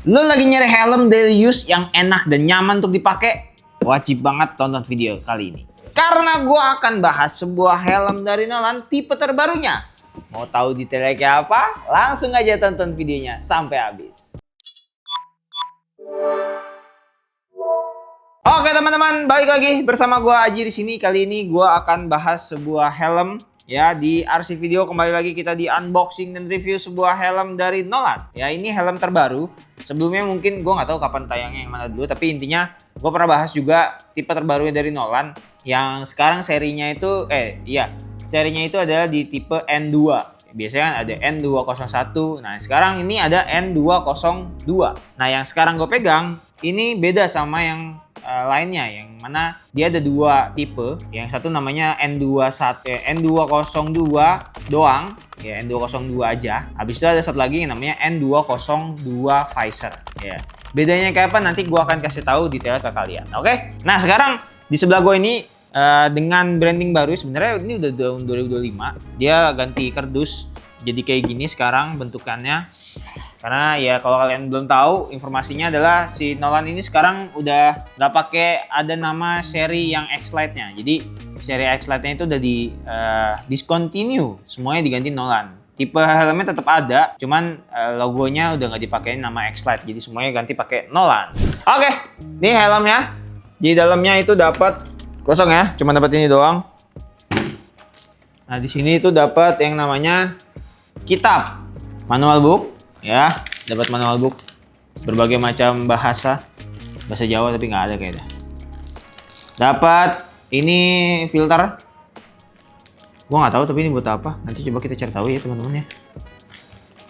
Lo lagi nyari helm daily use yang enak dan nyaman untuk dipakai? Wajib banget tonton video kali ini. Karena gue akan bahas sebuah helm dari Nolan tipe terbarunya. Mau tahu detailnya kayak apa? Langsung aja tonton videonya sampai habis. Oke teman-teman, balik lagi bersama gue Aji di sini. Kali ini gue akan bahas sebuah helm. Ya, di RC Video kembali lagi kita di unboxing dan review sebuah helm dari Nolan. Ya, ini helm terbaru. Sebelumnya mungkin gue nggak tahu kapan tayangnya yang mana dulu, tapi intinya gue pernah bahas juga tipe terbarunya dari Nolan. Yang sekarang serinya itu, serinya itu adalah di tipe N2. Biasanya kan ada N201. Nah, sekarang ini ada N202. Nah, yang sekarang gue pegang ini beda sama yang lainnya, yang mana dia ada dua tipe. Yang satu namanya N202 doang, ya N202 aja. Habis itu ada satu lagi yang namanya N202 Visor. Ya. Bedanya kayak apa nanti gue akan kasih tahu detail ke kalian. Oke? Nah, sekarang di sebelah gue ini dengan branding baru, sebenarnya ini udah tahun 2025. Dia ganti kardus jadi kayak gini sekarang bentukannya. Karena ya kalau kalian belum tahu, informasinya adalah si Nolan ini sekarang udah nggak pakai ada nama seri yang X-Lite-nya. Jadi seri X-Lite-nya itu udah di discontinue, semuanya diganti Nolan. Tipe helmnya tetap ada, cuman logonya udah nggak dipakai nama X-Lite, jadi semuanya ganti pakai Nolan. Oke, ini helmnya. Di dalamnya itu dapat kosong ya, cuma dapat ini doang. Nah di sini itu dapat yang namanya kitab, manual book. Ya, dapat manual book berbagai macam bahasa Jawa tapi nggak ada kayaknya. Dapat ini filter, gua nggak tahu tapi ini buat apa. Nanti coba kita cari tahu ya teman-teman ya.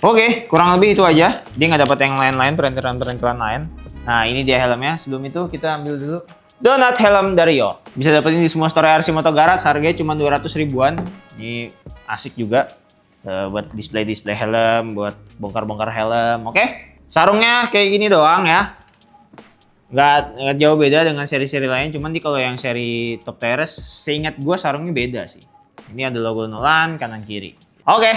Oke, kurang lebih itu aja. Dia nggak dapat yang lain-lain, perintilan lain. Nah ini dia helmnya. Sebelum itu kita ambil dulu donat helm dari Yo. Bisa dapetin di semua store RC Moto Garage. Harganya cuma 200 ribuan. Ini asik juga. Buat display helm, buat bongkar helm. Oke, sarungnya kayak gini doang ya, nggak jauh beda dengan seri-seri lain. Cuman kalau yang seri Top Terrace, seingat gue sarungnya beda sih. Ini ada logo Nolan kanan kiri. Oke,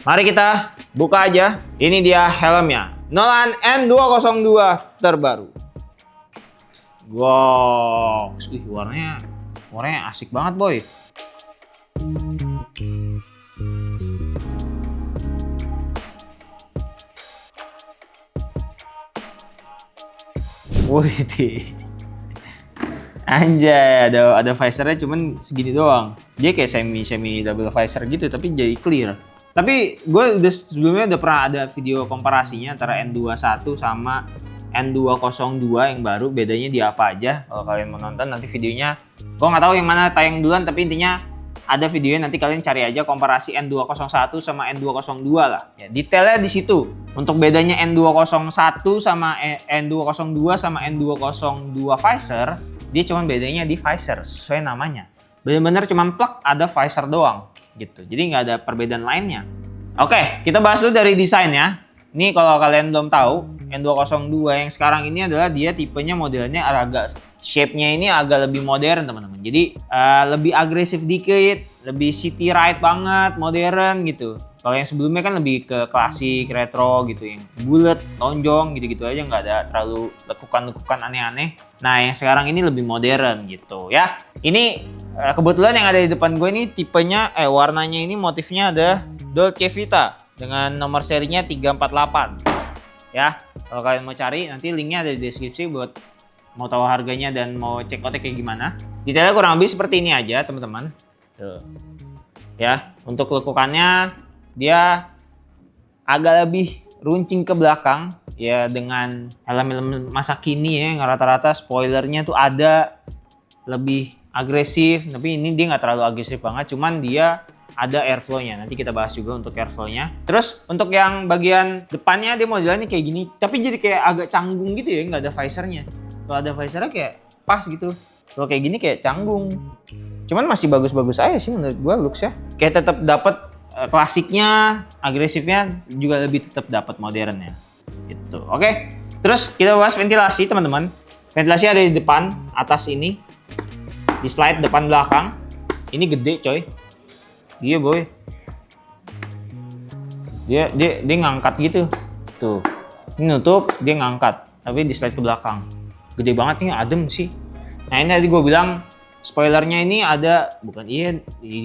mari kita buka aja. Ini dia helmnya, Nolan N202 terbaru. Wow, warnanya asik banget boy. Wih, anjay, ada visornya cuman segini doang. Dia kayak semi double visor gitu, tapi jadi clear. Tapi gue sebelumnya udah pernah ada video komparasinya antara N21 sama N202 yang baru. Bedanya di apa aja? Kalau kalian mau nonton nanti videonya, gue nggak tahu yang mana tayang duluan, tapi intinya ada videonya, nanti kalian cari aja komparasi N201 sama N202 lah. Ya, detailnya di situ. Untuk bedanya N201 sama N202 sama N202 Visor, dia cuma bedanya di visor sesuai namanya. Bener-bener cuma plug ada visor doang gitu. Jadi nggak ada perbedaan lainnya. Oke, kita bahas dulu dari desainnya. Ini kalau kalian belum tahu, N202 yang sekarang ini adalah dia tipenya modelnya agak shape-nya ini agak lebih modern teman-teman. Jadi lebih agresif dikit, lebih city ride banget, modern gitu. Kalau yang sebelumnya kan lebih ke klasik, retro gitu, yang bulat, lonjong gitu-gitu aja, nggak ada terlalu lekukan-lekukan aneh-aneh. Nah yang sekarang ini lebih modern gitu ya. Ini kebetulan yang ada di depan gue ini tipenya, warnanya ini motifnya ada Dolce Vita dengan nomor serinya 348 ya. Kalau kalian mau cari nanti linknya ada di deskripsi buat mau tahu harganya dan mau cek otek kayak gimana. Detailnya kurang lebih seperti ini aja teman-teman. Tuh ya, untuk lekukannya dia agak lebih runcing ke belakang ya, dengan helm-helm masa kini ya, yang rata-rata spoilernya tuh ada lebih agresif, tapi ini dia nggak terlalu agresif banget, cuman dia ada airflow-nya. Nanti kita bahas juga untuk airflow-nya. Terus untuk yang bagian depannya dia modelnya kayak gini, tapi jadi kayak agak canggung gitu ya, nggak ada visornya. Kalau ada visornya kayak pas gitu. Kalau kayak gini kayak canggung. Cuman masih bagus-bagus aja sih menurut gua looks-nya. Kayak tetap dapat klasiknya, agresifnya juga lebih tetap dapat modernnya. Gitu. Oke. Terus kita bahas ventilasi teman-teman. Ventilasi ada di depan, atas ini. Di slide depan belakang. Ini gede coy. Iya boy. Dia ngangkat gitu. Tuh. Ini nutup, dia ngangkat, tapi di slide ke belakang. Gede banget nih, adem sih. Nah ini tadi gue bilang spoilernya ini ada, bukan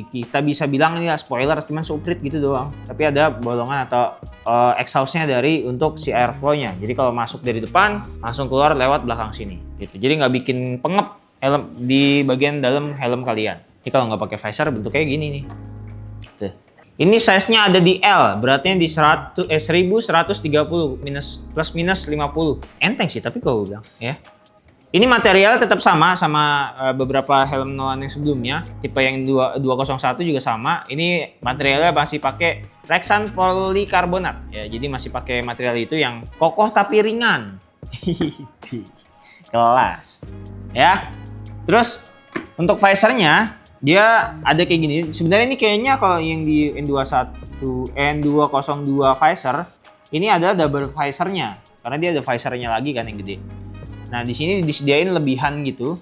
kita bisa bilang ini spoiler cuman suprit gitu doang. Tapi ada bolongan atau exhaustnya dari untuk si airflow-nya. Jadi kalau masuk dari depan langsung keluar lewat belakang sini. Gitu. Jadi nggak bikin pengep helm di bagian dalam helm kalian. Jadi kalau nggak pakai visor bentuknya gini nih. Tuh. Ini size-nya ada di L, beratnya di 1130 plus minus 50. Enteng sih tapi kalau gue bilang ya. Ini material tetap sama beberapa helm Nolan yang sebelumnya. Tipe yang 201 juga sama. Ini materialnya masih pakai Rexan polikarbonat ya. Jadi masih pakai material itu yang kokoh tapi ringan. Kelas. Ya. Terus untuk visornya dia ada kayak gini. Sebenarnya ini kayaknya kalau yang di N202 visor ini ada double visornya karena dia ada visornya lagi kan yang gede. Nah, di sini disediain lebihan gitu.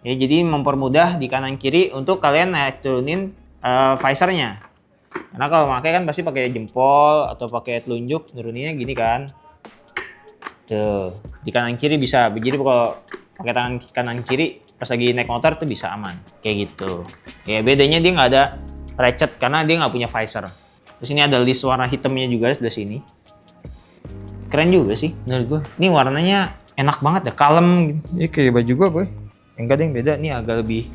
Ya, jadi mempermudah di kanan kiri untuk kalian naik turunin visornya. Karena kalau pakai kan pasti pakai jempol atau pakai telunjuk nuruninnya gini kan. Tuh, di kanan kiri bisa. Jadi kalau pakai tangan kanan kiri pas lagi naik motor tuh bisa aman. Kayak gitu. Ya, bedanya dia nggak ada ratchet karena dia nggak punya visor. Terus ini ada list warna hitamnya juga sebelah sini. Keren juga sih menurut gue. Ini warnanya enak banget ya, kalem gitu. Ya kayak baju gua, boy. Enggak ada yang beda, nih agak lebih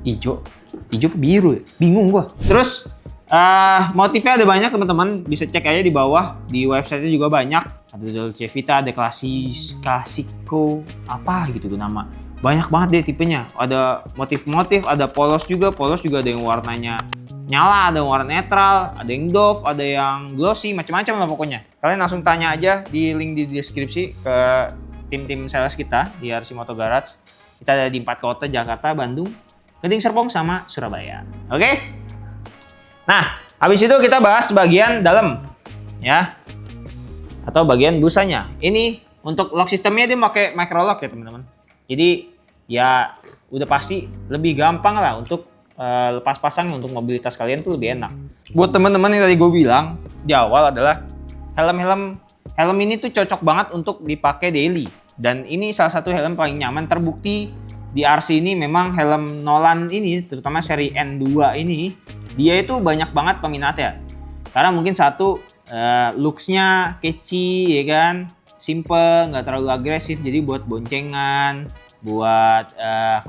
hijau. Hijau biru, bingung gua. Terus motifnya ada banyak teman-teman, bisa cek aja di bawah. Di website-nya juga banyak. Ada Dolce Vita, ada Classico, apa gitu tuh nama. Banyak banget deh tipenya. Ada motif-motif, ada polos juga ada yang warnanya nyala, ada yang warna netral, ada yang doff, ada yang glossy, macam-macam lah pokoknya. Kalian langsung tanya aja di link di deskripsi ke tim-tim sales kita di RC Moto Garage. Kita ada di 4 kota, Jakarta, Bandung, Gading Serpong, sama Surabaya. Oke? Nah, habis itu kita bahas bagian dalam. Ya. Atau bagian busanya. Ini untuk lock sistemnya dia pakai micro lock ya teman-teman. Jadi ya udah pasti lebih gampang lah untuk lepas pasangnya, untuk mobilitas kalian tuh lebih enak. Buat teman-teman yang tadi gue bilang di awal adalah helm ini tuh cocok banget untuk dipakai daily. Dan ini salah satu helm paling nyaman, terbukti di RC ini memang helm Nolan ini, terutama seri N2 ini, dia itu banyak banget peminatnya. Karena mungkin satu, looks-nya catchy ya kan, simple, nggak terlalu agresif, jadi buat boncengan, buat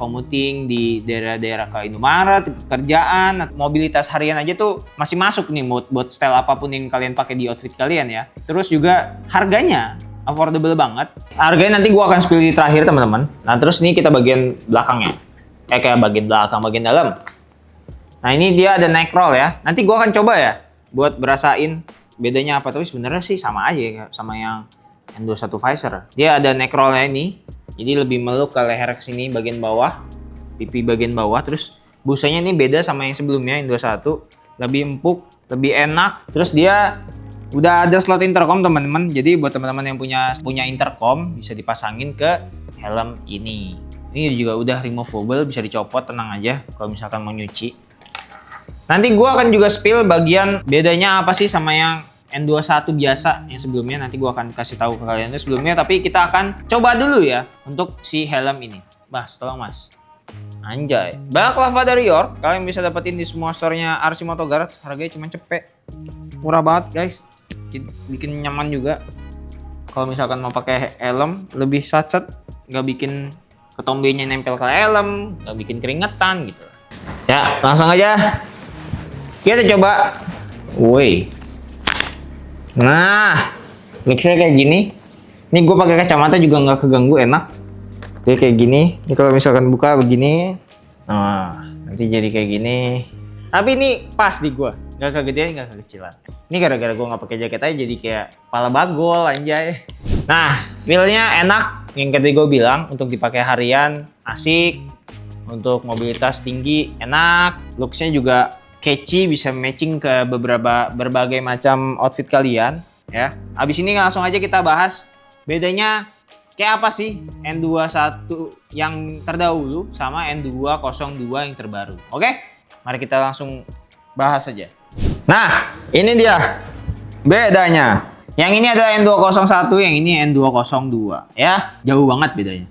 commuting di daerah-daerah ke Indomaret, kerjaan, mobilitas harian aja tuh masih masuk nih buat style apapun yang kalian pakai di outfit kalian ya. Terus juga harganya affordable banget. Harganya nanti gua akan spill di terakhir teman-teman. Nah terus ini kita bagian belakangnya. Kayak bagian belakang, bagian dalam. Nah ini dia ada neck roll ya. Nanti gua akan coba ya buat berasain bedanya apa. Tapi sebenarnya sih sama aja ya, sama yang N21 visor. Dia ada neck roll-nya ini. Jadi lebih meluk ke leher sini bagian bawah, pipi bagian bawah. Terus busanya ini beda sama yang sebelumnya, yang 21. Lebih empuk, lebih enak. Terus dia udah ada slot intercom teman-teman. Jadi buat teman-teman yang punya intercom bisa dipasangin ke helm ini. Ini juga udah removable, bisa dicopot, tenang aja kalau misalkan mau nyuci. Nanti gua akan juga spill bagian bedanya apa sih sama yang N21 biasa yang sebelumnya. Nanti gua akan kasih tahu ke kalian sebelumnya, tapi kita akan coba dulu ya untuk si helm ini. Mas, tolong Mas. Anjay. Balaclava dari York, kalian bisa dapetin di semua store-nya RC Moto Garage. Harganya cuma cepet. Murah banget, guys. Bikin nyaman juga. Kalau misalkan mau pakai helm lebih sacet, nggak bikin ketombenya nempel ke helm, nggak bikin keringetan gitu. Ya, langsung aja. Kita coba. Woi. Nah, mixnya kayak gini. Ini gue pakai kacamata juga nggak keganggu, enak. Dia kayak gini. Ini kalau misalkan buka begini, nah nanti jadi kayak gini. Tapi ini pas di gue, nggak kegedean, nggak kekecilan. Ini gara-gara gue nggak pakai jaket aja jadi kayak kepala bagol anjay. Nah, feel-nya enak. Yang tadi gue bilang untuk dipakai harian asik, untuk mobilitas tinggi enak, looks-nya juga catchy, bisa matching ke berbagai macam outfit kalian ya. Abis ini langsung aja kita bahas bedanya kayak apa sih N21 yang terdahulu sama N202 yang terbaru. Oke? Mari kita langsung bahas aja. Nah, ini dia bedanya. Yang ini adalah N201, yang ini N202 ya. Jauh banget bedanya.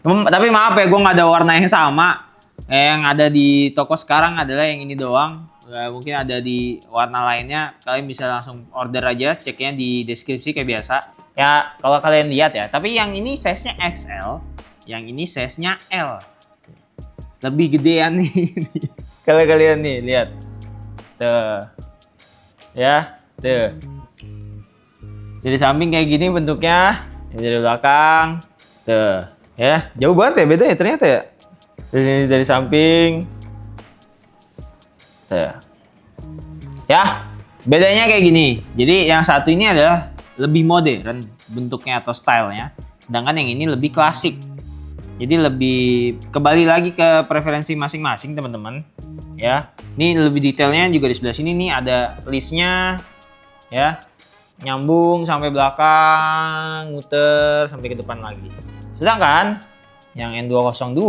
Tapi maaf ya, gue nggak ada warna yang sama. Yang ada di toko sekarang adalah yang ini doang. Mungkin ada di warna lainnya. Kalian bisa langsung order aja, ceknya di deskripsi kayak biasa. Ya, kalau kalian lihat ya. Tapi yang ini size-nya XL, yang ini size-nya L. Lebih gedean nih. Kalau kalian nih lihat. Tuh. Ya, tuh. Dari samping kayak gini bentuknya, dari belakang. Tuh, ya. Jauh banget ya bedanya ternyata ya. Terus ini dari samping. Tuh. Ya, bedanya kayak gini. Jadi yang satu ini adalah lebih modern bentuknya atau stylenya, sedangkan yang ini lebih klasik. Jadi lebih kembali lagi ke preferensi masing-masing teman-teman. Ya, ini lebih detailnya juga di sebelah sini nih ada listnya, ya, nyambung sampai belakang, muter sampai ke depan lagi. Sedangkan yang N202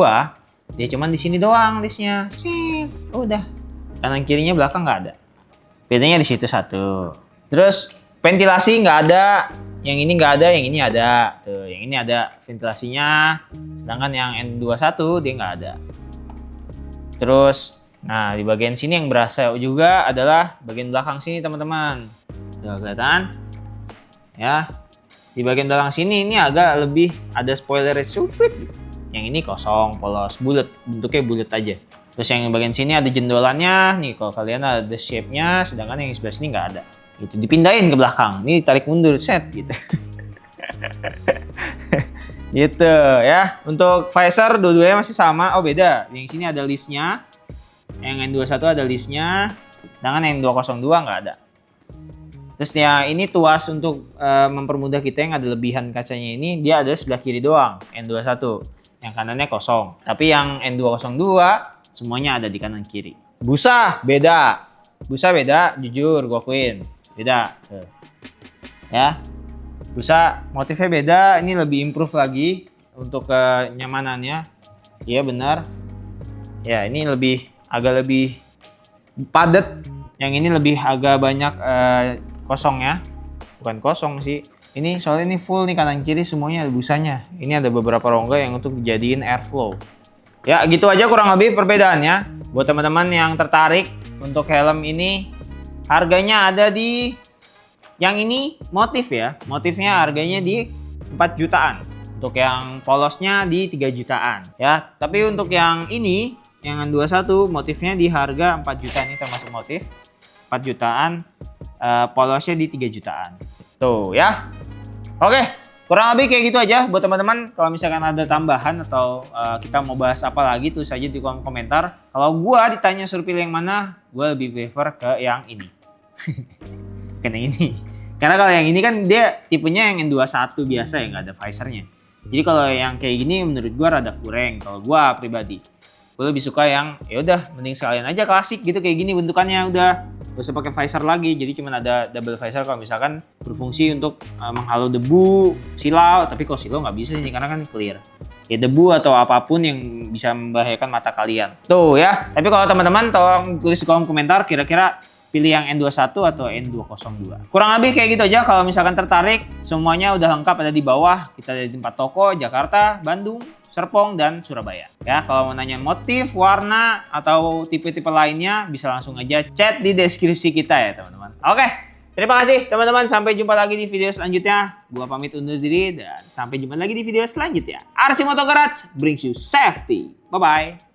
dia cuman di sini doang listnya, sih, udah. Kanan kirinya belakang nggak ada. Bedanya di situ satu. Terus ventilasi nggak ada, yang ini nggak ada, yang ini ada. Tuh, yang ini ada ventilasinya, sedangkan yang N21 dia nggak ada. Terus, nah di bagian sini yang berasa juga adalah bagian belakang sini teman-teman. Tuh, kelihatan? Ya, di bagian belakang sini ini agak lebih ada spoiler suprit. Yang ini kosong, polos, bulat, bentuknya bulat aja. Terus yang bagian sini ada jendolannya, nih kalau kalian ada shape-nya, sedangkan yang sebelah sini nggak ada. Gitu, dipindahin ke belakang, ini ditarik mundur, set gitu. Gitu ya. Untuk visor dua-duanya masih sama, oh beda. Yang sini ada listnya, yang N21 ada listnya, sedangkan yang N202 nggak ada. Terus ya ini tuas untuk mempermudah kita yang ada lebihan kacanya ini, dia ada sebelah kiri doang, N21. Yang kanannya kosong. Tapi yang N202 semuanya ada di kanan kiri. Busa beda. Busa beda, jujur gue akuin. Beda. Tuh. Ya. Busa motifnya beda, ini lebih improve lagi untuk kenyamanannya. Iya benar. Ya, ini agak lebih padat. Yang ini lebih agak banyak kosong ya. Bukan kosong sih. Ini soalnya ini full nih kanan kiri semuanya ada busanya. Ini ada beberapa rongga yang untuk dijadiin airflow. Ya gitu aja kurang lebih perbedaannya. Buat teman-teman yang tertarik untuk helm ini, harganya ada di yang ini motif ya. Motifnya harganya di 4 jutaan. Untuk yang polosnya di 3 jutaan ya. Tapi untuk yang ini, yang N21 motifnya di harga 4 jutaan, ini termasuk motif 4 jutaan, polosnya di 3 jutaan. Tuh ya. Oke, kurang lebih kayak gitu aja buat teman-teman. Kalau misalkan ada tambahan atau kita mau bahas apa lagi, tulis aja di kolom komentar. Kalau gua ditanya suruh pilih yang mana, gua lebih prefer ke yang ini. Karena ini. Karena kalau yang ini kan dia tipenya yang N21 biasa ya, nggak ada visornya. Jadi kalau yang kayak gini menurut gua rada kurang kalau gua pribadi. Gue lebih suka yang ya udah mending sekalian aja klasik gitu kayak gini bentukannya, udah gak usah pakai visor lagi. Jadi cuma ada double visor kalau misalkan berfungsi untuk menghalau debu, silau. Tapi kalau silau nggak bisa sih karena kan clear. Ya debu atau apapun yang bisa membahayakan mata kalian. Tuh ya. Tapi kalau teman-teman tolong tulis di kolom komentar kira-kira pilih yang N21 atau N202. Kurang lebih kayak gitu aja. Kalau misalkan tertarik, semuanya udah lengkap ada di bawah. Kita ada di 4 toko, Jakarta, Bandung, Serpong, dan Surabaya. Ya, kalau mau nanya motif, warna, atau tipe-tipe lainnya, bisa langsung aja chat di deskripsi kita ya teman-teman. Oke, terima kasih teman-teman. Sampai jumpa lagi di video selanjutnya. Gua pamit undur diri dan sampai jumpa lagi di video selanjutnya. RC Moto Garage brings you safety. Bye-bye.